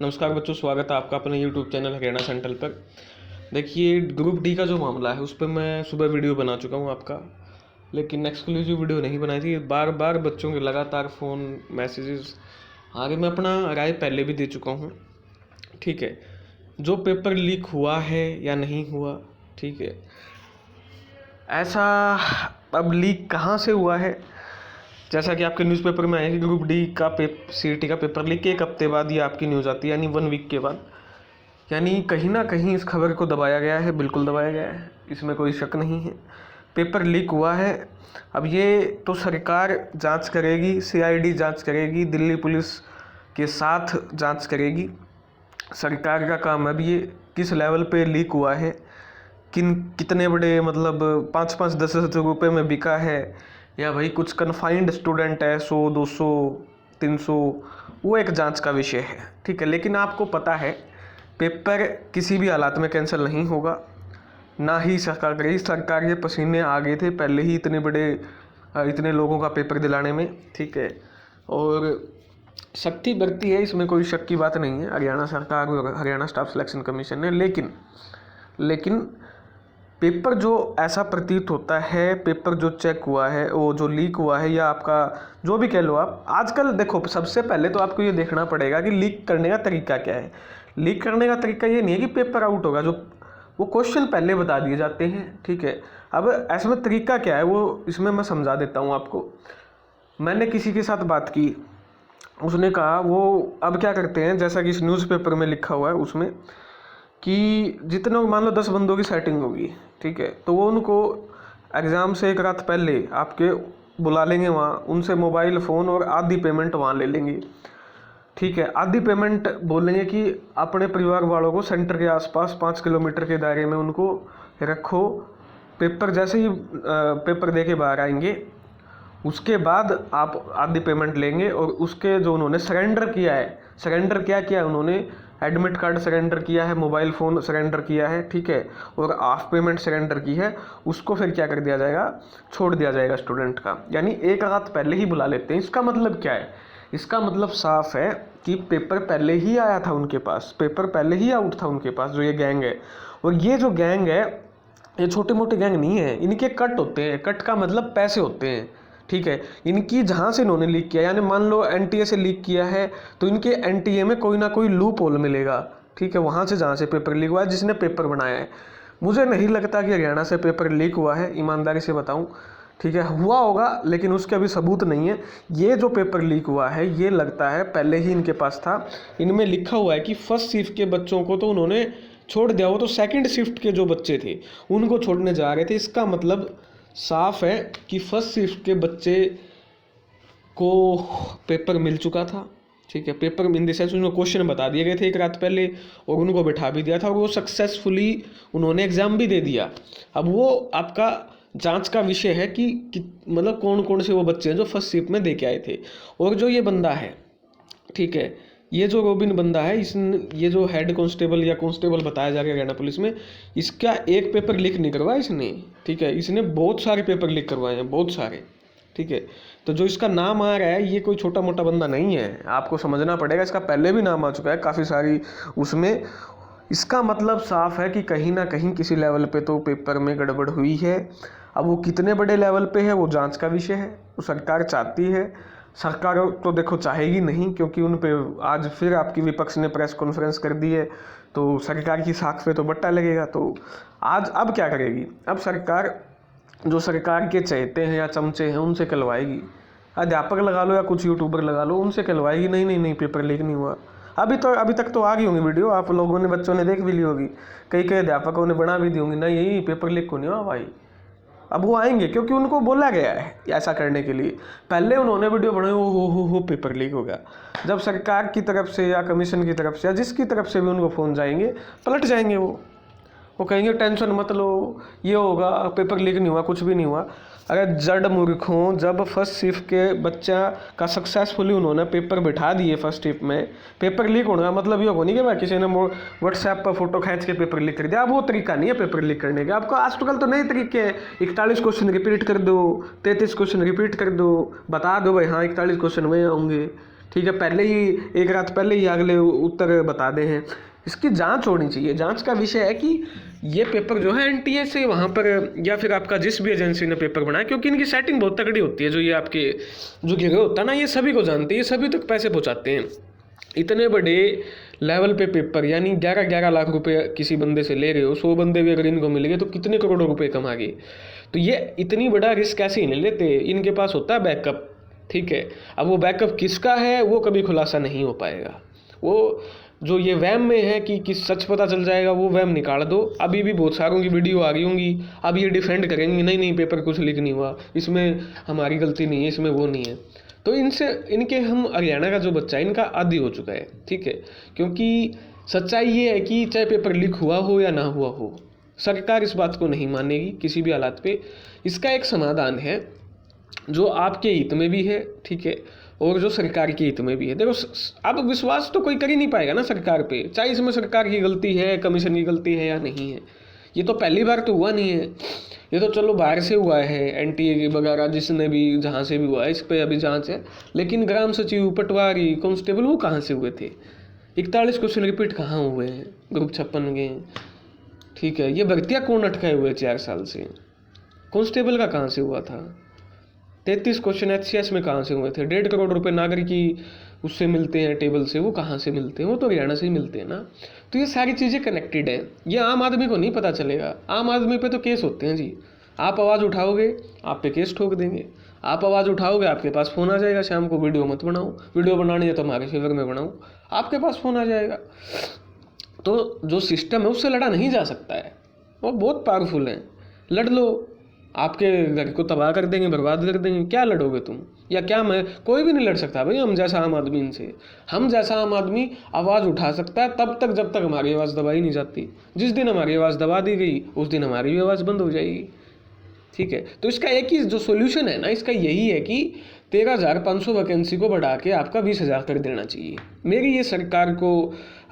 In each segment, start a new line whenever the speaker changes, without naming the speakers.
नमस्कार बच्चों, स्वागत है आपका अपने YouTube चैनल हरियाणा सेंट्रल पर। देखिए, ग्रुप डी का जो मामला है उस पर मैं सुबह वीडियो बना चुका हूँ आपका, लेकिन एक्सक्लूसिव वीडियो नहीं बनाई थी। बार बार बच्चों के लगातार फ़ोन मैसेजेस आगे मैं अपना राय पहले भी दे चुका हूँ। ठीक है, जो पेपर लीक हुआ है या नहीं हुआ, ठीक है, ऐसा अब लीक कहाँ से हुआ है। जैसा कि आपके न्यूज़पेपर में आया कि ग्रुप डी का सीईटी का पेपर लीक के एक हफ्ते बाद ये आपकी न्यूज़ आती है, यानी 1 वीक के बाद। यानी कहीं ना कहीं इस खबर को दबाया गया है, बिल्कुल दबाया गया है, इसमें कोई शक नहीं है। पेपर लीक हुआ है। अब ये तो सरकार जांच करेगी, सीआईडी जांच करेगी, दिल्ली पुलिस के साथ जांच करेगी। सरकार का काम है। अब ये किस लेवल पे लीक हुआ है, कितने बड़े मतलब 5-5 10 रुपये में बिका है, या भाई कुछ कन्फाइंड स्टूडेंट है 100 200 300, वो एक जांच का विषय है। ठीक है, लेकिन आपको पता है पेपर किसी भी हालात में कैंसिल नहीं होगा, ना ही सरकार करेगी। सरकार के पसीने आ गए थे पहले ही इतने लोगों का पेपर दिलाने में। ठीक है, और सख्ती बरती है, इसमें कोई शक की बात नहीं है हरियाणा सरकार और हरियाणा स्टाफ सिलेक्शन कमीशन ने। लेकिन पेपर जो ऐसा प्रतीत होता है, पेपर जो चेक हुआ है, वो जो लीक हुआ है, या आपका जो भी कह लो आप, आजकल देखो सबसे पहले तो आपको ये देखना पड़ेगा कि लीक करने का तरीका क्या है। लीक करने का तरीका ये नहीं है कि पेपर आउट होगा, जो वो क्वेश्चन पहले बता दिए जाते हैं। ठीक है, अब ऐसे में तरीका क्या है वो इसमें मैं समझा देता हूँ आपको। मैंने किसी के साथ बात की, उसने कहा वो अब क्या करते हैं, जैसा कि इस न्यूज़पेपर में लिखा हुआ है उसमें कि जितने मान लो 10 बंदों की सेटिंग होगी, ठीक है, तो वो उनको एग्ज़ाम से एक रात पहले आपके बुला लेंगे वहाँ, उनसे मोबाइल फ़ोन और आधी पेमेंट वहाँ ले लेंगे। ठीक है, आधी पेमेंट बोलेंगे कि अपने परिवार वालों को सेंटर के आसपास 5 किलोमीटर के दायरे में उनको रखो। पेपर जैसे ही पेपर दे के बाहर आएंगे, उसके बाद आप आधी पेमेंट लेंगे, और उसके जो उन्होंने सरेंडर किया है, सरेंडर क्या किया है उन्होंने, एडमिट कार्ड सरेंडर किया है, मोबाइल फ़ोन सरेंडर किया है, ठीक है, और हाफ पेमेंट सरेंडर की है, उसको फिर क्या कर दिया जाएगा, छोड़ दिया जाएगा स्टूडेंट का। यानी एक रात पहले ही बुला लेते हैं। इसका मतलब क्या है, इसका मतलब साफ है कि पेपर पहले ही आया था उनके पास, पेपर पहले ही आउट था उनके पास, जो ये गैंग है। और ये जो गैंग है, ये छोटे मोटे गैंग नहीं है, इनके कट होते हैं। कट का मतलब पैसे होते हैं। ठीक है, इनकी जहाँ से इन्होंने लीक किया, यानी मान लो एनटीए से लीक किया है, तो इनके एनटीए में कोई ना कोई लूप होल मिलेगा। ठीक है, वहाँ से जहाँ से पेपर लीक हुआ है, जिसने पेपर बनाया है। मुझे नहीं लगता कि हरियाणा से पेपर लीक हुआ है, ईमानदारी से बताऊँ। ठीक है, हुआ होगा लेकिन उसके अभी सबूत नहीं है। ये जो पेपर लीक हुआ है, ये लगता है पहले ही इनके पास था। इनमें लिखा हुआ है कि फर्स्ट शिफ्ट के बच्चों को तो उन्होंने छोड़ दिया, वो तो सेकंड शिफ्ट के जो बच्चे थे उनको छोड़ने जा रहे थे। इसका मतलब साफ है कि फर्स्ट शिफ्ट के बच्चे को पेपर मिल चुका था। ठीक है, पेपर इन द सेंस उनको क्वेश्चन बता दिए गए थे एक रात पहले, और उनको बिठा भी दिया था, और वो सक्सेसफुली उन्होंने एग्ज़ाम भी दे दिया। अब वो आपका जांच का विषय है कि मतलब कौन कौन से वो बच्चे हैं जो फर्स्ट शिफ्ट में दे के आए थे। और जो ये बंदा है, ठीक है, ये जो रोबिन बंदा है, ये जो हेड कांस्टेबल या कांस्टेबल बताया जा रहा है हरियाणा पुलिस में, इसका एक पेपर लीक नहीं करवाया इसने। ठीक है, इसने बहुत सारे पेपर लीक करवाए हैं, बहुत सारे। ठीक है, तो जो इसका नाम आ रहा है, ये कोई छोटा मोटा बंदा नहीं है, आपको समझना पड़ेगा। इसका पहले भी नाम आ चुका है काफ़ी सारी उसमें। इसका मतलब साफ है कि कहीं ना कहीं किसी लेवल पे तो पेपर में गड़बड़ हुई है। अब वो कितने बड़े लेवल पे है वो जांच का विषय है। वो सरकार चाहती है, सरकार तो देखो चाहेगी नहीं, क्योंकि उन पे आज फिर आपकी विपक्ष ने प्रेस कॉन्फ्रेंस कर दी है, तो सरकार की साख पे तो बट्टा लगेगा। तो आज अब क्या करेगी, अब सरकार जो सरकार के चहेते हैं या चमचे हैं उनसे कहलवाएगी। अध्यापक लगा लो या कुछ यूट्यूबर लगा लो, उनसे कहलवाएगी, नहीं नहीं नहीं पेपर लीक नहीं हुआ। अभी तक तो आ गई होंगी वीडियो, आप लोगों ने, बच्चों ने देख भी ली होगी, कई अध्यापकों ने बना भी दी होंगी, नहीं यही पेपर लीक को नहीं हुआ भाई। अब वो आएंगे क्योंकि उनको बोला गया है ऐसा करने के लिए। पहले उन्होंने वीडियो बनाई, हो पेपर लीक हो गया। जब सरकार की तरफ से या कमीशन की तरफ से या जिसकी तरफ से भी उनको फ़ोन जाएंगे, पलट जाएंगे। वो कहेंगे टेंशन मत लो, ये होगा, पेपर लीक नहीं हुआ, कुछ भी नहीं हुआ। अरे जड़ मूर्खों, जब फर्स्ट शिफ्ट के बच्चा का सक्सेसफुली उन्होंने पेपर बिठा दिए फर्स्ट शिफ्ट में, पेपर लीक होने का मतलब ये होगा नहीं कि भाई किसी ने व्हाट्सएप पर फोटो खींच के पेपर लीक कर दिया। अब वो तरीका नहीं है पेपर लीक करने का। आपको आजकल तो नए तरीके हैं, 41 क्वेश्चन रिपीट कर दो, 33 क्वेश्चन रिपीट कर दो, बता दो भाई हाँ 41 क्वेश्चन में होंगे। ठीक है, पहले ही एक रात पहले ही अगले उत्तर बता दे हैं। इसकी जांच होनी चाहिए। जांच का विषय है कि ये पेपर जो है एनटीए से वहाँ पर या फिर आपका जिस भी एजेंसी ने पेपर बनाया, क्योंकि इनकी सेटिंग बहुत तगड़ी होती है। जो ये आपके जो गिरोह होता है ना, ये सभी को जानते हैं, ये सभी तक पैसे पहुँचाते हैं। इतने बड़े लेवल पे पेपर, यानी 11-11 लाख रुपए किसी बंदे से ले रहे हो, 100 बंदे भी अगर इनको मिल गए तो कितने करोड़ों रुपए कमा गए। तो ये इतनी बड़ा रिस्क ऐसे ही नहीं लेते, इनके पास होता है बैकअप। ठीक है, अब वो बैकअप किसका है वो कभी खुलासा नहीं हो पाएगा। वो जो ये वहम में है कि किस सच पता चल जाएगा, वो वहम निकाल दो। अभी भी बहुत सारों की वीडियो आ गई होंगी, अब ये डिफेंड करेंगे नहीं नहीं पेपर कुछ लीक नहीं हुआ, इसमें हमारी गलती नहीं है, इसमें वो नहीं है। तो इनसे इनके हम हरियाणा का जो बच्चा है इनका आदी हो चुका है। ठीक है, क्योंकि सच्चाई ये है कि चाहे पेपर लीक हुआ हो या ना हुआ हो, सरकार इस बात को नहीं मानेगी किसी भी हालात पे। इसका एक समाधान है जो आपके हित में भी है, ठीक है, और जो सरकार के हित में भी है। देखो अब विश्वास तो कोई कर ही नहीं पाएगा ना सरकार पे, चाहे इसमें सरकार की गलती है, कमीशन की गलती है या नहीं है। ये तो पहली बार तो हुआ नहीं है, ये तो चलो बाहर से हुआ है, एनटीए वगैरह जिसने भी जहाँ से भी हुआ है, इस पर अभी जांच है। लेकिन ग्राम सचिव, पटवारी, कांस्टेबल वो कहाँ से हुए थे? 41 क्वेश्चन रिपीट कहाँ हुए हैं ग्रुप 56 के? ठीक है, ये भर्तियाँ कौन अटकाए हुए 4 साल से? कांस्टेबल का कहाँ से हुआ था? 33 क्वेश्चन एचसीएस में कहाँ से हुए थे? 1.5 करोड़ रुपए नागरिकी उससे मिलते हैं टेबल से, वो कहाँ से मिलते हैं? वो तो हरियाणा से ही मिलते हैं ना। तो ये सारी चीज़ें कनेक्टेड है, ये आम आदमी को नहीं पता चलेगा। आम आदमी पे तो केस होते हैं जी, आप आवाज़ उठाओगे आप पे केस ठोक देंगे। आप आवाज़ उठाओगे आपके पास फ़ोन आ जाएगा, शाम को वीडियो मत बनाओ, वीडियो बनानी है तो हमारे फेवर में बनाओ, आपके पास फ़ोन आ जाएगा। तो जो सिस्टम है उससे लड़ा नहीं जा सकता है, वो बहुत पावरफुल है। लड़ लो, आपके घर को तबाह कर देंगे, बर्बाद कर देंगे। क्या लड़ोगे तुम? या क्या मैं? कोई भी नहीं लड़ सकता भाई हम जैसा आम आदमी इनसे। हम जैसा आम आदमी आवाज़ उठा सकता है तब तक जब तक हमारी आवाज़ दबाई नहीं जाती। जिस दिन हमारी आवाज़ दबा दी गई उस दिन हमारी भी आवाज़ बंद हो जाएगी। ठीक है, तो इसका एक ही जो सोल्यूशन है ना, इसका यही है कि 13,500 वैकेंसी को बढ़ा के आपका 20,000 कर देना चाहिए। मेरी ये सरकार को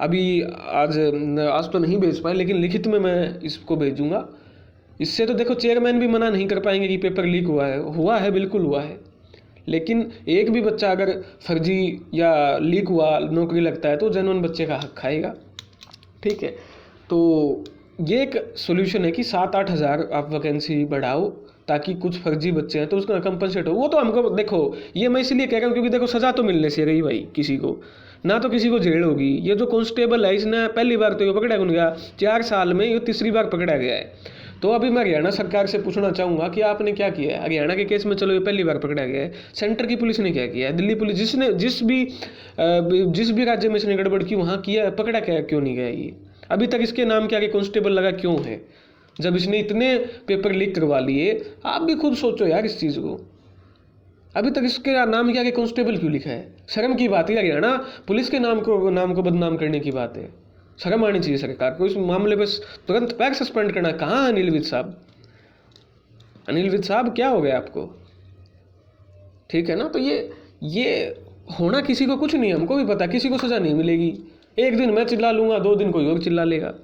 अभी आज तो नहीं भेज पाए, लेकिन लिखित में मैं इसको भेजूंगा। इससे तो देखो चेयरमैन भी मना नहीं कर पाएंगे कि पेपर लीक हुआ है बिल्कुल हुआ है। लेकिन एक भी बच्चा अगर फर्जी या लीक हुआ नौकरी लगता है तो जेन्युइन बच्चे का हक खाएगा। ठीक है, तो ये एक सोल्यूशन है कि 7-8 हज़ार आप वैकेंसी बढ़ाओ ताकि कुछ फर्जी बच्चे हैं तो उसका कंपनसेट हो। वो तो हमको देखो, ये मैं इसलिए कह रहा हूँ क्योंकि देखो सज़ा तो मिलने से रही भाई, किसी को ना तो किसी को जेल होगी। ये जो कांस्टेबल है इसने पहली बार तो ये पकड़ा कौन गया? 4 साल में ये तीसरी बार पकड़ा गया है। तो अभी मैं हरियाणा सरकार से पूछना चाहूँगा कि आपने क्या किया है? हरियाणा के केस में चलो ये पहली बार पकड़ा गया है, सेंटर की पुलिस ने क्या किया है? दिल्ली पुलिस जिसने जिस भी राज्य में इसने गड़बड़ की वहाँ किया, पकड़ा क्या क्यों नहीं गया? ये अभी तक इसके नाम के आगे कांस्टेबल लगा क्यों है? जब इसने इतने पेपर लीक करवा लिए, आप भी खुद सोचो यार इस चीज़ को। अभी तक इसके नाम के आगे कांस्टेबल क्यों लिखा है? शर्म की बात है, हरियाणा पुलिस के नाम को बदनाम करने की बात है। शर्म आनी चाहिए सरकार को इस मामले पर तुरंत पैक सस्पेंड करना। कहाँ अनिल विज साहब? अनिल विज साहब क्या हो गया आपको? ठीक है ना, तो ये होना किसी को कुछ नहीं, हमको भी पता किसी को सज़ा नहीं मिलेगी। एक दिन मैं चिल्ला लूँगा, 2 दिन कोई और चिल्ला लेगा।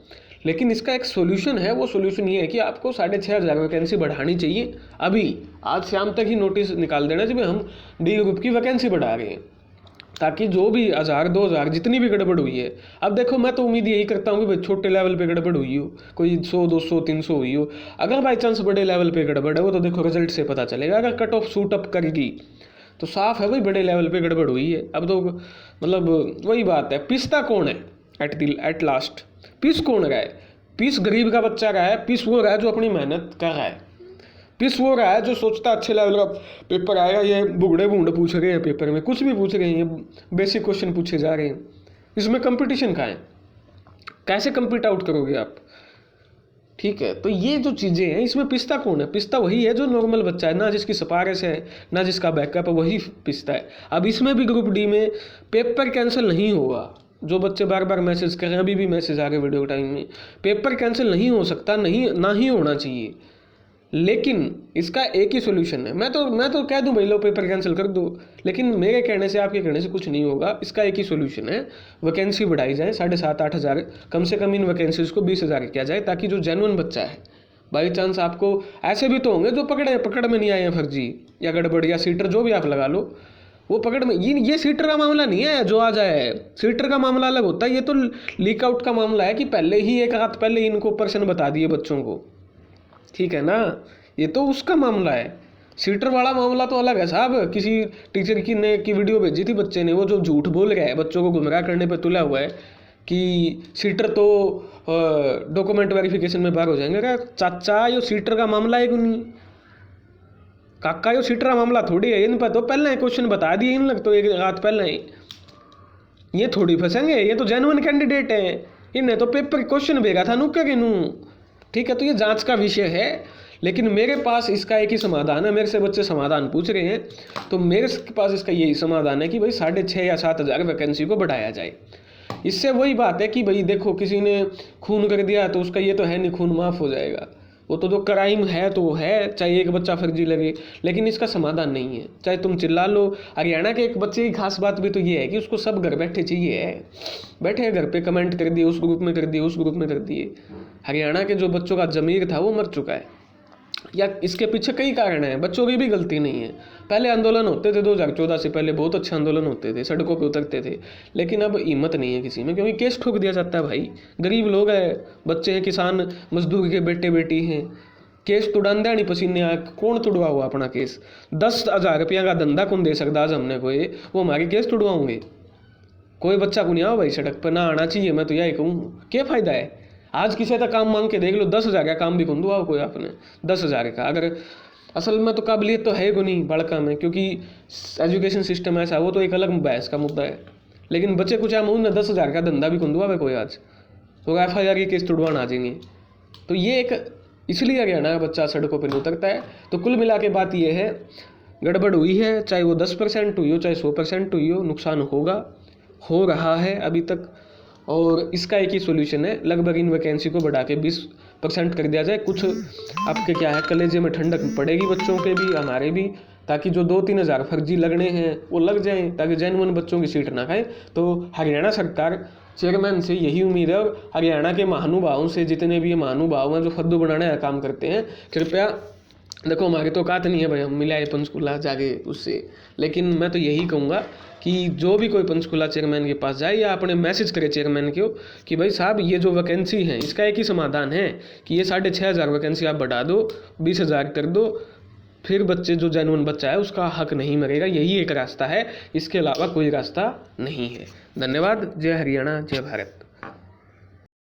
लेकिन इसका एक सोल्यूशन है, वो सोल्यूशन ये है कि आपको 6,500 वैकेंसी बढ़ानी चाहिए। अभी आज शाम तक ही नोटिस निकाल देना चाहिए हम डी ग्रुप की वैकेंसी बढ़ा रहे हैं, ताकि जो भी 1,000 2,000 जितनी भी गड़बड़ हुई है। अब देखो मैं तो उम्मीद यही करता हूँ कि भाई छोटे लेवल पे गड़बड़ हुई हो, कोई 100 200 300 हुई हो। अगर बाई चांस बड़े लेवल पे गड़बड़ है वो तो देखो रिजल्ट से पता चलेगा। अगर कट ऑफ सूट अप करेगी तो साफ है भाई बड़े लेवल पे गड़बड़ हुई है। अब तो मतलब वही बात है, पिसता कौन है एट लास्ट? पीस कौन रहा है? पीस गरीब का बच्चा रहा है, पीस वो रहा है जो अपनी मेहनत कर रहा है, पीस वो रहा है जो सोचता अच्छे लेवल का पेपर आएगा। ये बुगड़े बूढ़े पूछ रहे हैं पेपर में, कुछ भी पूछ रहे हैं, ये बेसिक क्वेश्चन पूछे जा रहे हैं। इसमें कंपटीशन कहाँ है? कैसे कम्पीट आउट करोगे आप? ठीक है, तो ये जो चीज़ें हैं इसमें पिसता कौन है? पिसता वही है जो नॉर्मल बच्चा है, ना जिसकी सिफारिश है ना जिसका बैकअप है, वही पिसता है। अब इसमें भी ग्रुप डी में पेपर कैंसिल नहीं होगा। जो बच्चे बार बार मैसेज कर रहे हैं, अभी भी मैसेज आ गए वीडियो टाइम में, पेपर कैंसिल नहीं हो सकता, नहीं ना ही होना चाहिए। लेकिन इसका एक ही सोल्यूशन है। मैं तो कह दूं भाई लो पेपर कैंसिल कर दो, लेकिन मेरे कहने से आपके कहने से कुछ नहीं होगा। इसका एक ही सोल्यूशन है, वैकेंसी बढ़ाई जाए 7,500-8 हज़ार, कम से कम इन वैकेंसीज को 20,000 किया जाए, ताकि जो जेन्युइन बच्चा है, बाई चांस आपको ऐसे भी तो होंगे जो पकड़ में नहीं आए हैं फर्जी या गड़बड़ या सीटर जो भी आप लगा लो, वो पकड़ में ये सीटर का मामला नहीं है जो आ जाए, सीटर का मामला अलग होता है। ये तो लीक आउट का मामला है कि पहले ही एक रात पहले इनको प्रश्न बता दिए बच्चों को, ठीक है ना, ये तो उसका मामला है। सीटर वाला मामला तो अलग है साहब। किसी टीचर की वीडियो भेजी थी बच्चे ने, वो जो झूठ बोल रहा है, बच्चों को गुमराह करने पर तुला हुआ है कि सीटर तो डॉक्यूमेंट वेरिफिकेशन में बाहर हो जाएंगे। क्या चाचा, यो सीटर का मामला है कि नहीं काका, यो सीटर का मामला थोड़ी है। इन पर तो पहले क्वेश्चन बता दिए इन लग तो एक रात पहले ही, ये थोड़ी फंसेंगे, ये तो जेन्युइन कैंडिडेट है। इन्हें तो पेपर क्वेश्चन भेजा था नुक्के के नू, ठीक है। तो ये जांच का विषय है, लेकिन मेरे पास इसका एक ही समाधान है। मेरे से बच्चे समाधान पूछ रहे हैं, तो मेरे पास इसका यही समाधान है कि भाई 6,500 या 7,000 वैकेंसी को बढ़ाया जाए। इससे वही बात है कि भाई देखो, किसी ने खून कर दिया तो उसका ये तो है नहीं खून माफ़ हो जाएगा, वो तो जो क्राइम है तो वो है, चाहे एक बच्चा फर्जी लगे, लेकिन इसका समाधान नहीं है। चाहे तुम चिल्ला लो। हरियाणा के एक बच्चे की खास बात भी तो ये है कि उसको सब घर बैठे चाहिए है, बैठे घर पे कमेंट कर दिए, उस ग्रुप में कर दिए, उस ग्रुप में कर दिए। हरियाणा के जो बच्चों का ज़मीर था वो मर चुका है। या इसके पीछे कई कारण हैं, बच्चों की भी गलती नहीं है। पहले आंदोलन होते थे 2014 से पहले, बहुत अच्छे आंदोलन होते थे, सड़कों पे उतरते थे, लेकिन अब हिम्मत नहीं है किसी में, क्योंकि केस ठोक दिया जाता है। भाई गरीब लोग हैं, बच्चे हैं, किसान मजदूर के बेटे बेटी हैं, केस तुड़ांदा नहीं पसीने आ, कौन तुड़वा हुआ अपना केस? 10,000 रुपया का धंधा कौन दे सकता आज हमने कोई, वो हमारे केस तुड़वाओगे? कोई बच्चा को नहीं आओ भाई सड़क पर, ना आना चाहिए। मैं तो यही कहूँ, क्या फ़ायदा है? आज किसी का काम मांग के देख लो, 10,000 का काम भी कौन दुआ कोई आपने 10,000 का। अगर असल में तो काबिलियत तो है को नहीं बड़का में, क्योंकि एजुकेशन सिस्टम ऐसा, वो तो एक अलग बहस का मुद्दा है। लेकिन बच्चे कुछ मुँह में 10,000 का धंधा भी कौन दुआ कोई आज, तो FIR की केस तुड़वान आ जाएंगे। तो ये एक इसलिए हरियाणा का बच्चा सड़कों पर नहीं उतरता है। तो कुल मिला के बात ये है, गड़बड़ हुई है, चाहे वो 10% हुई हो, चाहे 100% हुई हो, नुकसान होगा, हो रहा है अभी तक। और इसका एक ही सोल्यूशन है, लगभग इन वैकेंसी को बढ़ा के 20% कर दिया जाए। कुछ आपके क्या है, कलेजे में ठंडक पड़ेगी बच्चों के भी, हमारे भी, ताकि जो 2-3 हज़ार फर्जी लगने हैं वो लग जाएं, ताकि जेन्युइन बच्चों की सीट ना खाएं। तो हरियाणा सरकार चेयरमैन से यही उम्मीद है, और हरियाणा के महानुभावों से, जितने भी महानुभाव हैं जो फद्दू बनाने का काम करते हैं, कृपया देखो, हमारी तो औकात नहीं है भाई हम मिलाए पंचकूला जाके उससे, लेकिन मैं तो यही कहूँगा कि जो भी कोई पंचकूला चेयरमैन के पास जाए या अपने मैसेज करे चेयरमैन को कि भाई साहब ये जो वैकेंसी है इसका एक ही समाधान है कि ये 6,500 वैकेंसी आप बढ़ा दो, 20,000 कर दो, फिर बच्चे जो जेन्युइन बच्चा है उसका हक नहीं मरेगा। यही एक रास्ता है, इसके अलावा कोई रास्ता नहीं है। धन्यवाद। जय हरियाणा, जय भारत।